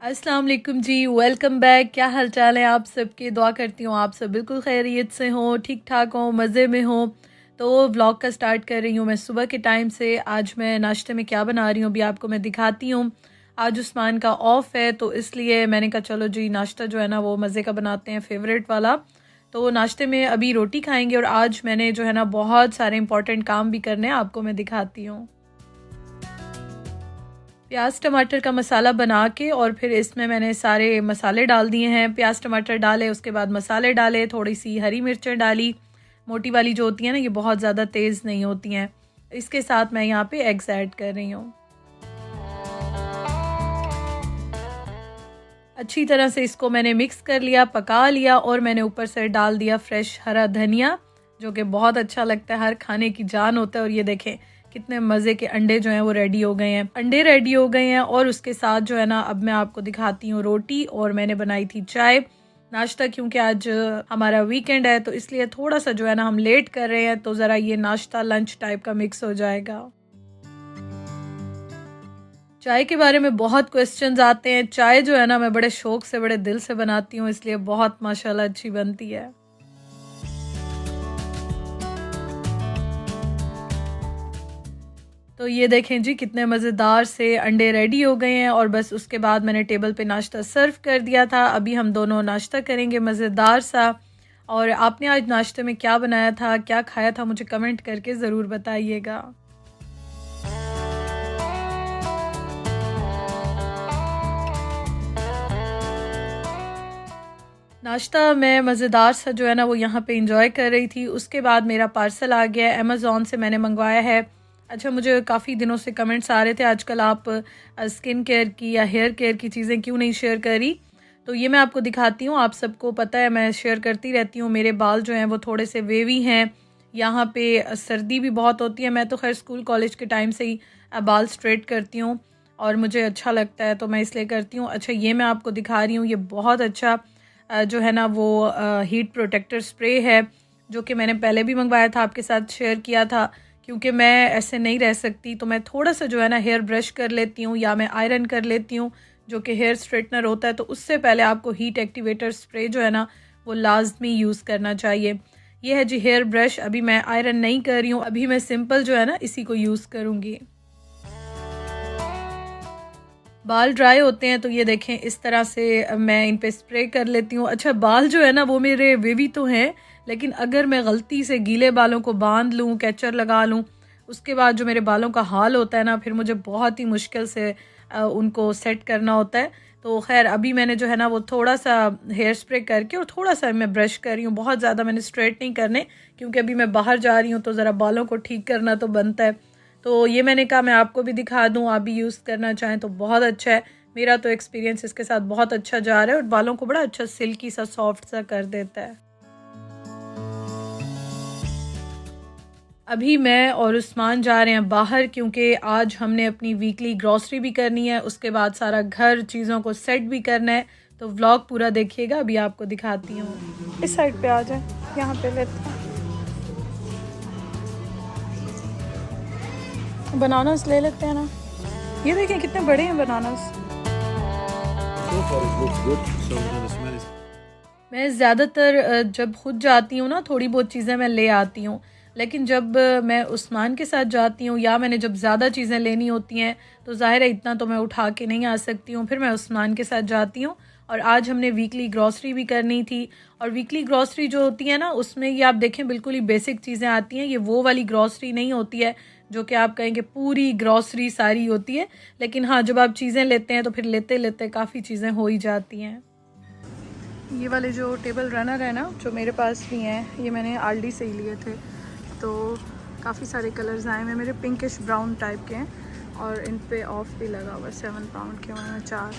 अस्सलाम वालेकुम जी, welcome back. क्या हाल चाल है आप सबके? दुआ करती हूँ आप सब बिल्कुल खैरियत से हों, ठीक ठाक हों, मज़े में हों। तो व्लॉग का स्टार्ट कर रही हूँ मैं सुबह के टाइम से। आज मैं नाश्ते में क्या बना रही हूँ अभी आपको मैं दिखाती हूँ। आज उस्मान का ऑफ़ है तो इसलिए मैंने कहा चलो जी नाश्ता जो है ना वो मज़े का बनाते हैं, फेवरेट वाला। तो नाश्ते में अभी रोटी खाएंगे और आज मैंने जो है ना बहुत सारे इंपॉर्टेंट काम भी करने हैं, आपको मैं दिखाती हूँ। प्याज टमाटर का मसाला बना के और फिर इसमें मैंने सारे मसाले डाल दिए हैं। प्याज टमाटर डाले, उसके बाद मसाले डाले, थोड़ी सी हरी मिर्चें डाली, मोटी वाली जो होती है ना, ये बहुत ज़्यादा तेज़ नहीं होती हैं। इसके साथ मैं यहाँ पे एग्स ऐड कर रही हूँ। अच्छी तरह से इसको मैंने मिक्स कर लिया, पका लिया और मैंने ऊपर से डाल दिया फ्रेश हरा धनिया, जो कि बहुत अच्छा लगता है, हर खाने की जान होता है। और ये देखें कितने मज़े के अंडे जो हैं वो रेडी हो गए हैं। अंडे रेडी हो गए हैं और उसके साथ जो है ना अब मैं आपको दिखाती हूँ रोटी, और मैंने बनाई थी चाय नाश्ता। क्योंकि आज हमारा वीकेंड है तो इसलिए थोड़ा सा जो है ना हम लेट कर रहे हैं, तो ज़रा ये नाश्ता लंच टाइप का मिक्स हो जाएगा। चाय के बारे में बहुत क्वेश्चंस आते हैं। चाय जो है ना मैं बड़े शौक से, बड़े दिल से बनाती हूँ, इसलिए बहुत माशाल्लाह अच्छी बनती है। तो ये देखें जी कितने मज़ेदार से अंडे रेडी हो गए हैं और बस उसके बाद मैंने टेबल पे नाश्ता सर्व कर दिया था। अभी हम दोनों नाश्ता करेंगे मज़ेदार सा। और आपने आज नाश्ते में क्या बनाया था, क्या खाया था, मुझे कमेंट करके ज़रूर बताइएगा। नाश्ता मैं मज़ेदार सा जो है ना वो यहाँ पे इंजॉय कर रही थी। उसके बाद मेरा पार्सल आ गया, अमेज़ॉन से मैंने मंगवाया है। अच्छा, मुझे काफ़ी दिनों से कमेंट्स आ रहे थे आजकल आप स्किन केयर की या हेयर केयर की चीज़ें क्यों नहीं शेयर करी। तो ये मैं आपको दिखाती हूँ। आप सबको पता है मैं शेयर करती रहती हूँ। मेरे बाल जो हैं वो थोड़े से वेवी हैं, यहाँ पे सर्दी भी बहुत होती है। मैं तो खैर स्कूल कॉलेज के टाइम से ही बाल स्ट्रेट करती हूँ और मुझे अच्छा लगता है तो मैं इसलिए करती हूँ। अच्छा, ये मैं आपको दिखा रही हूँ, ये बहुत अच्छा जो है ना वो हीट प्रोटेक्टर स्प्रे है, जो कि मैंने पहले भी मंगवाया था, आपके साथ शेयर किया था। क्योंकि मैं ऐसे नहीं रह सकती तो मैं थोड़ा सा जो है ना हेयर ब्रश कर लेती हूँ या मैं आयरन कर लेती हूँ, जो कि हेयर स्ट्रेटनर होता है। तो उससे पहले आपको हीट एक्टिवेटर स्प्रे जो है ना वो लाजमी यूज़ करना चाहिए। ये है जी हेयर ब्रश। अभी मैं आयरन नहीं कर रही हूँ, अभी मैं सिंपल जो है ना इसी को यूज़ करूँगी। बाल ड्राई होते हैं तो ये देखें इस तरह से मैं इन पे स्प्रे कर लेती हूँ। अच्छा, बाल जो है ना वो मेरे वेवी तो हैं, लेकिन अगर मैं गलती से गीले बालों को बांध लूँ, कैचर लगा लूँ, उसके बाद जो मेरे बालों का हाल होता है ना, फिर मुझे बहुत ही मुश्किल से उनको सेट करना होता है। तो खैर अभी मैंने जो है ना वो थोड़ा सा हेयर स्प्रे करके और थोड़ा सा मैं ब्रश कर रही हूँ, बहुत ज़्यादा मैंने स्ट्रेट नहीं करने, क्योंकि अभी मैं बाहर जा रही हूँ तो ज़रा बालों को ठीक करना तो बनता है। तो ये मैंने कहा मैं आपको भी दिखा दूँ, आप भी यूज़ करना चाहें तो बहुत अच्छा है। मेरा तो एक्सपीरियंस इसके साथ बहुत अच्छा जा रहा है और बालों को बड़ा अच्छा सिल्की सा सॉफ्ट सा कर देता है। अभी मैं और उस्मान जा रहे हैं बाहर, क्योंकि आज हमने अपनी वीकली ग्रॉसरी भी करनी है, उसके बाद सारा घर चीज़ों को सेट भी करना है। तो व्लॉग पूरा देखिएगा, अभी आपको दिखाती हूँ। इस साइड पे आ जाए, यहाँ पे लेते हैं। बनानास ले लेते हैं ना, ये देखें कितने बड़े हैं बनानास। मैं ज़्यादातर जब खुद जाती हूँ ना थोड़ी बहुत चीज़ें मैं ले आती हूँ, लेकिन जब मैं उस्मान के साथ जाती हूँ या मैंने जब ज़्यादा चीज़ें लेनी होती हैं तो ज़ाहिर है इतना तो मैं उठा के नहीं आ सकती हूँ, फिर मैं उस्मान के साथ जाती हूँ। और आज हमने वीकली ग्रॉसरी भी करनी थी, और वीकली ग्रॉसरी जो होती है ना उसमें ये आप देखें बिल्कुल ही बेसिक चीज़ें आती हैं। ये वो वाली ग्रॉसरी नहीं होती है जो कि आप कहेंगे पूरी ग्रॉसरी सारी होती है, लेकिन हाँ जब आप चीज़ें लेते हैं तो फिर लेते लेते काफ़ी चीज़ें हो ही जाती हैं। ये वाले जो टेबल रनर है ना जो मेरे पास भी हैं, ये मैंने आल्डी से ही लिए थे। तो काफ़ी सारे कलर्स आए हुए मेरे, पिंकिश ब्राउन टाइप के हैं और इन पे ऑफ भी लगा हुआ है। 7 पाउंड के उन्होंने 4।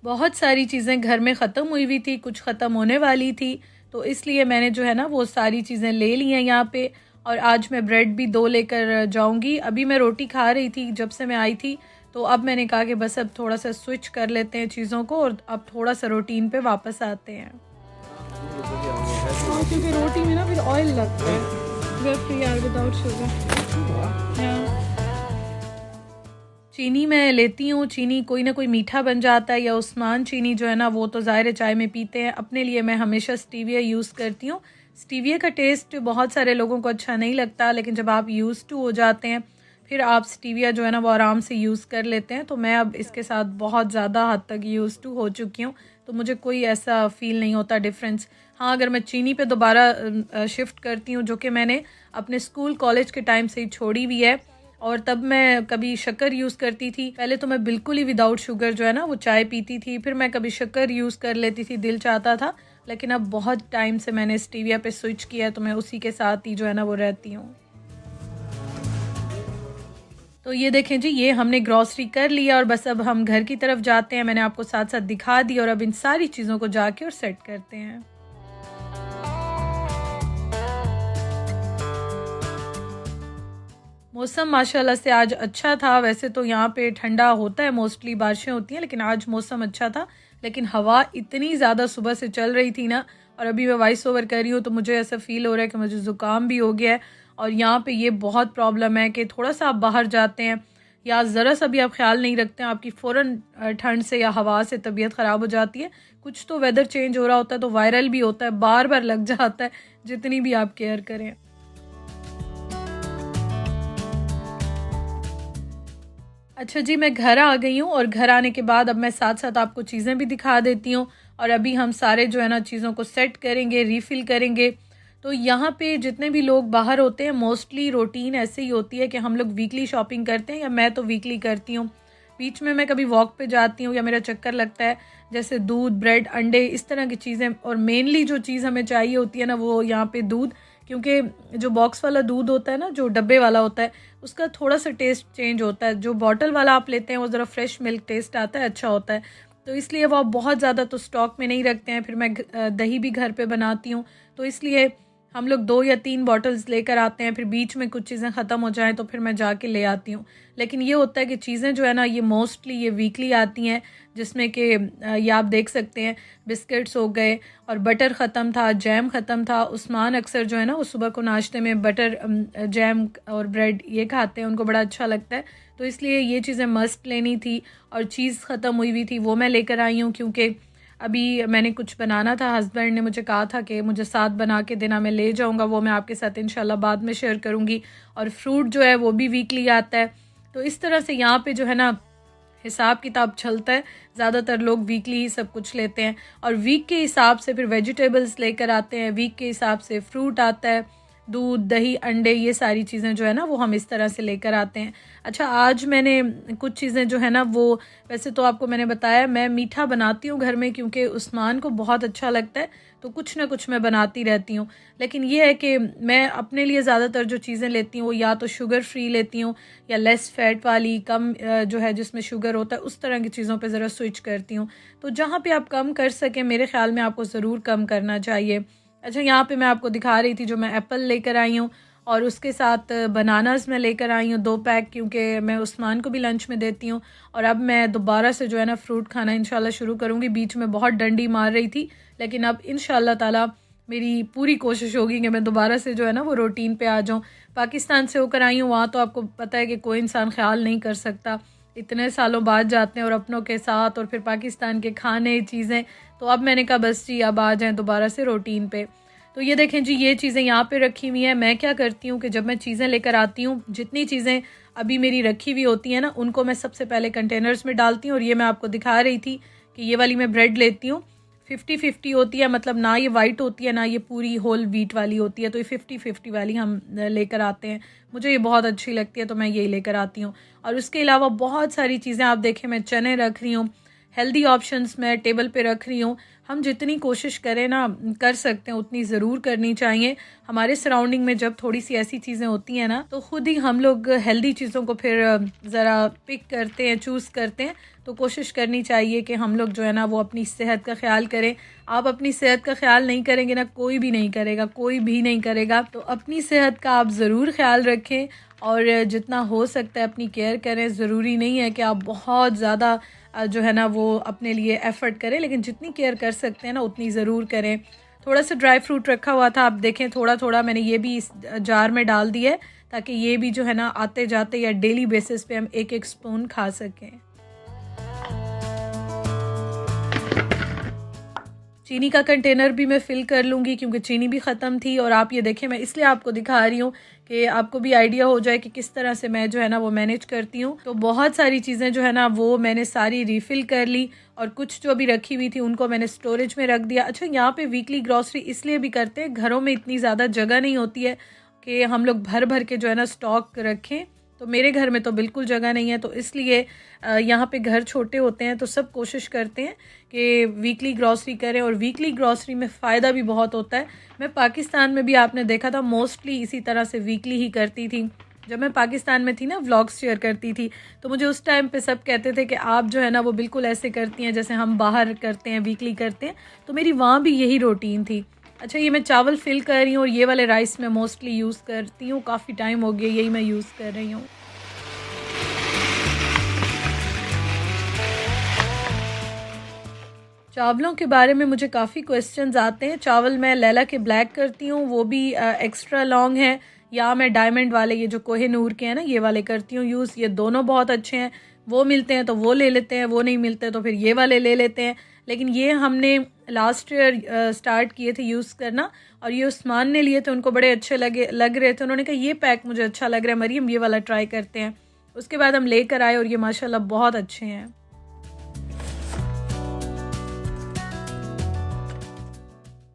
बहुत सारी चीज़ें घर में ख़त्म हुई हुई थी, कुछ ख़त्म होने वाली थी, तो इसलिए मैंने जो है ना वो सारी चीज़ें ले ली हैं यहाँ पे। और आज मैं ब्रेड भी 2 लेकर जाऊँगी। अभी मैं रोटी खा रही थी जब से मैं आई थी, तो अब मैंने कहा कि बस अब थोड़ा सा स्विच कर लेते हैं चीज़ों को और अब थोड़ा सा रूटीन पे वापस आते हैं। हाँ, क्योंकि रोटी में ना फिर ऑयल लगता है। Without sugar. चीनी मैं लेती हूँ, चीनी कोई ना कोई मीठा बन जाता है, या उस्मान चीनी जो है ना वो तो ज़ाहिर है चाय में पीते हैं। अपने लिए मैं हमेशा स्टीविया यूज़ करती हूँ। स्टीविया का टेस्ट बहुत सारे लोगों को अच्छा नहीं लगता, लेकिन जब आप यूज़ टू हो जाते हैं फिर आप स्टीविया जो है ना वो आराम से यूज़ कर लेते हैं। तो मैं अब इसके साथ बहुत ज़्यादा हद तक यूज़ टू हो चुकी हूँ, तो मुझे कोई ऐसा फ़ील नहीं होता डिफरेंस। हाँ, अगर मैं चीनी पे दोबारा शिफ्ट करती हूँ, जो कि मैंने अपने स्कूल कॉलेज के टाइम से ही छोड़ी हुई है, और तब मैं कभी शक्कर यूज़ करती थी। पहले तो मैं बिल्कुल ही विदाउट शुगर जो है ना वो चाय पीती थी, फिर मैं कभी शक्कर यूज़ कर लेती थी, दिल चाहता था। लेकिन अब बहुत टाइम से मैंने स्टीविया पे स्विच किया है, तो मैं उसी के साथ ही जो है ना वो रहती हूँ। तो ये देखें जी, ये हमने ग्रॉसरी कर लिया और बस अब हम घर की तरफ जाते हैं। मैंने आपको साथ साथ दिखा दी, और अब इन सारी चीज़ों को जाके और सेट करते हैं। मौसम माशाल्लाह से आज अच्छा था। वैसे तो यहाँ पे ठंडा होता है, मोस्टली बारिशें होती हैं, लेकिन आज मौसम अच्छा था। लेकिन हवा इतनी ज़्यादा सुबह से चल रही थी ना, और अभी मैं वॉइस ओवर कर रही हूँ तो मुझे ऐसा फ़ील हो रहा है कि मुझे ज़ुकाम भी हो गया है। और यहाँ पे ये बहुत प्रॉब्लम है कि थोड़ा सा आप बाहर जाते हैं या ज़रा सा भी आप ख्याल नहीं रखते हैं, आपकी फ़ौरन ठंड से या हवा से तबीयत ख़राब हो जाती है। कुछ तो वेदर चेंज हो रहा होता है तो वायरल भी होता है, बार बार लग जाता है, जितनी भी आप केयर करें। अच्छा जी, मैं घर आ गई हूँ, और घर आने के बाद अब मैं साथ-साथ आपको चीज़ें भी दिखा देती हूँ, और अभी हम सारे जो है ना चीज़ों को सेट करेंगे, रीफ़िल करेंगे। तो यहाँ पे जितने भी लोग बाहर होते हैं, मोस्टली रूटीन ऐसे ही होती है कि हम लोग वीकली शॉपिंग करते हैं, या मैं तो वीकली करती हूँ। बीच में मैं कभी वॉक पे जाती हूँ या मेरा चक्कर लगता है, जैसे दूध, ब्रेड, अंडे, इस तरह की चीज़ें। और मेनली जो चीज़ हमें चाहिए होती है ना वो यहाँ पे दूध, क्योंकि जो बॉक्स वाला दूध होता है ना, जो डब्बे वाला होता है, उसका थोड़ा सा टेस्ट चेंज होता है। जो बॉटल वाला आप लेते हैं वो ज़रा फ्रेश मिल्क टेस्ट आता है, अच्छा होता है। तो इसलिए वो आप बहुत ज़्यादा तो स्टॉक में नहीं रखते हैं। फिर मैं दही भी घर पे बनाती हूँ, तो इसलिए हम लोग 2 या 3 बॉटल्स लेकर आते हैं। फिर बीच में कुछ चीज़ें ख़त्म हो जाएँ तो फिर मैं जाके ले आती हूँ। लेकिन ये होता है कि चीज़ें जो है ना ये मोस्टली ये वीकली आती हैं, जिसमें कि ये आप देख सकते हैं, बिस्किट्स हो गए, और बटर ख़त्म था, जैम ख़त्म था। उस्मान अक्सर जो है ना वो सुबह को नाश्ते में बटर जैम और ब्रेड ये खाते हैं, उनको बड़ा अच्छा लगता है। तो इसलिए ये चीज़ें मस्ट लेनी थी, और चीज़ ख़त्म हुई हुई थी वो मैं लेकर आई हूँ, क्योंकि अभी मैंने कुछ बनाना था। हस्बैंड ने मुझे कहा था कि मुझे साथ बना के देना, मैं ले जाऊँगा, वो मैं आपके साथ इंशाल्लाह बाद में शेयर करूँगी। और फ्रूट जो है वो भी वीकली आता है। तो इस तरह से यहाँ पे जो है ना हिसाब किताब चलता है। ज़्यादातर लोग वीकली ही सब कुछ लेते हैं, और वीक के हिसाब से फिर वेजिटेबल्स लेकर आते हैं, वीक के हिसाब से फ्रूट आता है, दूध, दही, अंडे, ये सारी चीज़ें जो है ना वो हम इस तरह से लेकर आते हैं। अच्छा, आज मैंने कुछ चीज़ें जो है ना वो, वैसे तो आपको मैंने बताया मैं मीठा बनाती हूँ घर में, क्योंकि उस्मान को बहुत अच्छा लगता है, तो कुछ ना कुछ मैं बनाती रहती हूँ। लेकिन ये है कि मैं अपने लिए ज़्यादातर जो चीज़ें लेती हूँ वो या तो शुगर फ्री लेती हूँ, या लेस फैट वाली, कम जो है जिसमें शुगर होता है, उस तरह की चीज़ों पे ज़रा स्विच करती हूँ। तो जहाँ पे आप कम कर सकें, मेरे ख़्याल में आपको ज़रूर कम करना चाहिए। अच्छा, यहाँ पे मैं आपको दिखा रही थी जो मैं एप्पल लेकर आई हूँ, और उसके साथ बनानास मैं लेकर आई हूँ 2 पैक, क्योंकि मैं उस्मान को भी लंच में देती हूँ। और अब मैं दोबारा से जो है ना फ्रूट खाना इंशाल्लाह शुरू करूँगी। बीच में बहुत डंडी मार रही थी, लेकिन अब इंशाल्लाह ताला मेरी पूरी कोशिश होगी कि मैं दोबारा से जो है ना वो रूटीन पे आ जाऊँ। पाकिस्तान से होकर आई हूँ, वहाँ तो आपको पता है कि कोई इंसान ख्याल नहीं कर सकता, इतने सालों बाद जाते हैं और अपनों के साथ, और फिर पाकिस्तान के खाने, चीज़ें। तो अब मैंने कहा बस जी अब आ जाएँ दोबारा से रूटीन पे। तो ये देखें जी, ये चीज़ें यहाँ पे रखी हुई हैं। मैं क्या करती हूँ कि जब मैं चीज़ें लेकर आती हूँ, जितनी चीज़ें अभी मेरी रखी हुई होती हैं ना, उनको मैं सबसे पहले कंटेनर्स में डालती हूँ। और ये मैं आपको दिखा रही थी कि ये वाली मैं ब्रेड लेती हूँ, 50-50 होती है, मतलब ना ये वाइट होती है ना ये पूरी होल व्हीट वाली होती है, तो ये 50-50 वाली हम लेकर आते हैं। मुझे ये बहुत अच्छी लगती है, तो मैं यही लेकर आती हूँ। और उसके अलावा बहुत सारी चीज़ें आप देखें, मैं चने रख रही हूँ, हेल्दी ऑप्शंस मैं टेबल पे रख रही हूँ। हम जितनी कोशिश करें ना, कर सकते हैं उतनी ज़रूर करनी चाहिए। हमारे सराउंडिंग में जब थोड़ी सी ऐसी चीज़ें होती हैं ना, तो ख़ुद ही हम लोग हेल्दी चीज़ों को फिर ज़रा पिक करते हैं, चूज़ करते हैं। तो कोशिश करनी चाहिए कि हम लोग जो है ना वो अपनी सेहत का ख्याल करें। आप अपनी सेहत का ख्याल नहीं करेंगे ना, कोई भी नहीं करेगा, कोई भी नहीं करेगा। तो अपनी सेहत का आप ज़रूर ख्याल रखें, और जितना हो सकता है अपनी केयर करें। ज़रूरी नहीं है कि आप बहुत ज़्यादा जो है ना वो अपने लिए एफ़र्ट करें, लेकिन जितनी केयर कर सकते हैं ना उतनी ज़रूर करें। थोड़ा सा ड्राई फ्रूट रखा हुआ था, आप देखें थोड़ा थोड़ा मैंने ये भी इस जार में डाल दिया है, ताकि ये भी जो है ना आते जाते या डेली बेसिस पे हम एक एक स्पून खा सकें। चीनी का कंटेनर भी मैं फ़िल कर लूँगी क्योंकि चीनी भी ख़त्म थी। और आप ये देखें, मैं इसलिए आपको दिखा रही हूँ कि आपको भी आइडिया हो जाए कि किस तरह से मैं जो है ना वो मैनेज करती हूँ। तो बहुत सारी चीज़ें जो है ना वो मैंने सारी रीफ़िल कर ली और कुछ जो भी रखी हुई थी उनको मैंने स्टोरेज में रख दिया। अच्छा, यहाँ पे वीकली ग्रॉसरी इसलिए भी करते हैं, घरों में इतनी ज़्यादा जगह नहीं होती है कि हम लोग भर भर के जो है ना स्टॉक रखें। तो मेरे घर में तो बिल्कुल जगह नहीं है, तो इसलिए यहाँ पे घर छोटे होते हैं तो सब कोशिश करते हैं कि वीकली ग्रॉसरी करें। और वीकली ग्रॉसरी में फ़ायदा भी बहुत होता है। मैं पाकिस्तान में भी आपने देखा था मोस्टली इसी तरह से वीकली ही करती थी। जब मैं पाकिस्तान में थी ना, व्लॉग्स शेयर करती थी, तो मुझे उस टाइम पे सब कहते थे कि आप जो है ना वो बिल्कुल ऐसे करती हैं जैसे हम बाहर करते हैं, वीकली करते हैं। तो मेरी वहाँ भी यही रूटीन थी। अच्छा, ये मैं चावल फिल कर रही हूँ और ये वाले राइस मैं मोस्टली यूज़ करती हूँ, काफ़ी टाइम हो गया यही मैं यूज़ कर रही हूँ। चावलों के बारे में मुझे काफ़ी क्वेश्चंस आते हैं। चावल मैं लैला के ब्लैक करती हूँ, वो भी एक्स्ट्रा लॉन्ग है, या मैं डायमंड वाले ये जो कोहिनूर के हैं ना ये वाले करती हूँ यूज़। ये दोनों बहुत अच्छे हैं, वो मिलते हैं तो वो ले लेते हैं, वो नहीं मिलते तो फिर ये वाले ले लेते हैं। लेकिन ये हमने लास्ट ईयर स्टार्ट किए थे यूज़ करना, और ये उस्मान ने लिए थे, उनको बड़े अच्छे लग रहे थे। उन्होंने कहा ये पैक मुझे अच्छा लग रहा है मरीम, ये वाला ट्राई करते हैं। उसके बाद हम लेकर आए और ये माशाल्लाह बहुत अच्छे हैं।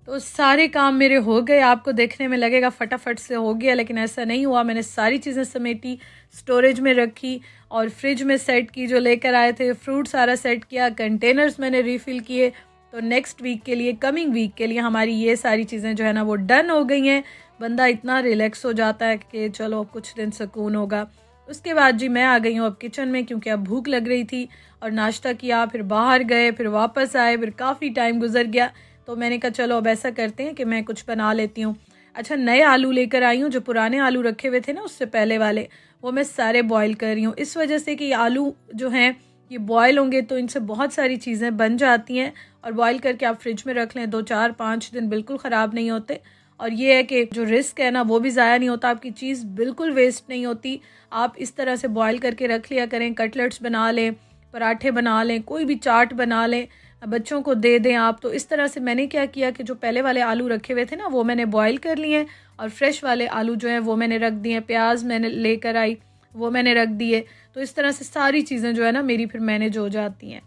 तो सारे काम मेरे हो गए। आपको देखने में लगेगा फटाफट से हो गया, लेकिन ऐसा नहीं हुआ। मैंने सारी चीज़ें समेटी, स्टोरेज में रखी और फ्रिज में सेट की। जो लेकर आए थे फ्रूट सारा सेट किया, कंटेनर्स मैंने रीफ़िल किए। तो नेक्स्ट वीक के लिए, कमिंग वीक के लिए हमारी ये सारी चीज़ें जो है ना वो डन हो गई हैं। बंदा इतना रिलैक्स हो जाता है कि चलो कुछ दिन सुकून होगा। उसके बाद जी मैं आ गई हूँ अब किचन में, क्योंकि अब भूख लग रही थी और नाश्ता किया, फिर बाहर गए, फिर वापस आए, फिर काफ़ी टाइम गुजर गया। तो मैंने कहा चलो अब ऐसा करते हैं कि मैं कुछ बना लेती हूँ। अच्छा, नए आलू लेकर आई हूँ, जो पुराने आलू रखे हुए थे ना उससे पहले वाले, वो मैं सारे बॉईल कर रही हूँ। इस वजह से कि आलू जो हैं ये बॉईल होंगे तो इनसे बहुत सारी चीज़ें बन जाती हैं, और बॉईल करके आप फ्रिज में रख लें 2, 4, 5 दिन बिल्कुल ख़राब नहीं होते। और ये है कि जो रिस्क है ना वो भी ज़ाया नहीं होता, आपकी चीज़ बिल्कुल वेस्ट नहीं होती। आप इस तरह से बॉईल करके रख लिया करें, कटलेट्स बना लें, पराठे बना लें, कोई भी चाट बना लें, बच्चों को दे दें आप। तो इस तरह से मैंने क्या किया कि जो पहले वाले आलू रखे हुए थे ना वो मैंने बॉईल कर लिए, और फ्रेश वाले आलू जो हैं वो मैंने रख दिए। प्याज मैंने लेकर आई, वो मैंने रख दिए। तो इस तरह से सारी चीज़ें जो है ना मेरी फिर मैनेज हो जाती हैं।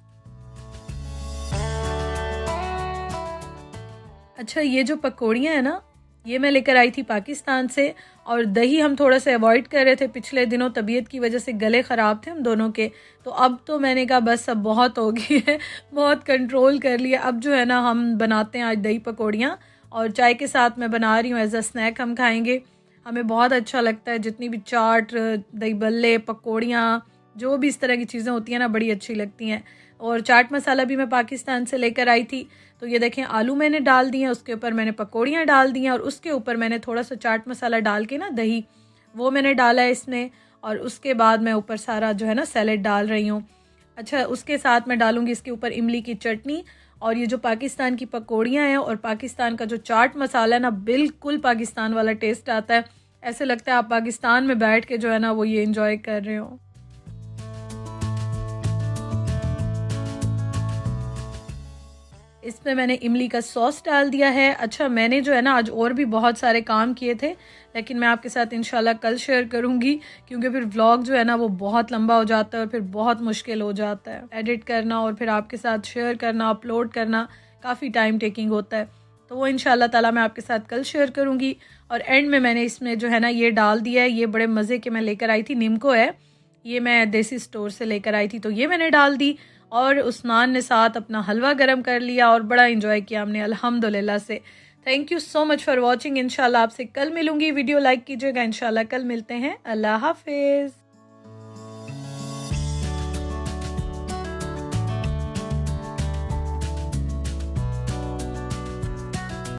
अच्छा, ये जो पकौड़ियाँ हैं ना ये मैं लेकर आई थी पाकिस्तान से, और दही हम थोड़ा सा अवॉइड कर रहे थे पिछले दिनों, तबीयत की वजह से गले ख़राब थे हम दोनों के। तो अब तो मैंने कहा बस अब बहुत हो गई है, बहुत कंट्रोल कर लिया। अब जो है ना हम बनाते हैं आज दही पकौड़ियाँ, और चाय के साथ मैं बना रही हूँ, एज अ स्नैक हम खाएँगे। हमें बहुत अच्छा लगता है, जितनी भी चाट, दही बल्ले, पकौड़ियाँ, जो भी इस तरह की चीज़ें होती हैं ना बड़ी अच्छी लगती हैं। और चाट मसाला भी मैं पाकिस्तान से लेकर आई थी। तो ये देखें आलू मैंने डाल दिए, उसके ऊपर मैंने पकौड़ियाँ डाल दी हैं, और उसके ऊपर मैंने थोड़ा सा चाट मसाला डाल के ना दही वो मैंने डाला है इसमें, और उसके बाद मैं ऊपर सारा जो है ना सैलेड डाल रही हूँ। अच्छा, उसके साथ मैं डालूँगी इसके ऊपर इमली की चटनी। और ये जो पाकिस्तान की पकौड़ियाँ हैं और पाकिस्तान का जो चाट मसाला है ना, बिल्कुल पाकिस्तान वाला टेस्ट आता है। ऐसे लगता है आप पाकिस्तान में बैठ के जो है ना वो ये इंजॉय कर रहे हो। इसमें मैंने इमली का सॉस डाल दिया है। अच्छा, मैंने जो है ना आज और भी बहुत सारे काम किए थे, लेकिन मैं आपके साथ इंशाल्लाह कल शेयर करूंगी, क्योंकि फिर व्लॉग जो है ना वो बहुत लंबा हो जाता है और फिर बहुत मुश्किल हो जाता है एडिट करना, और फिर आपके साथ शेयर करना, अपलोड करना काफ़ी टाइम टेकिंग होता है। तो वो इंशाल्लाह ताला मैं आपके साथ कल शेयर करूँगी। और एंड में मैंने इसमें जो है ना ये डाल दिया है, ये बड़े मज़े के मैं लेकर आई थी, निम्को है, ये मैं देसी स्टोर से लेकर आई थी, तो ये मैंने डाल दी। और उस्मान ने साथ अपना हलवा गरम कर लिया और बड़ा इंजॉय किया हमने अल्हम्दुलिल्लाह से। Thank you so much for watching. इंशाल्लाह आपसे कल मिलूंगी। वीडियो लाइक कीजिएगा। इंशाल्लाह कल मिलते हैं। अल्लाह हाफिज़।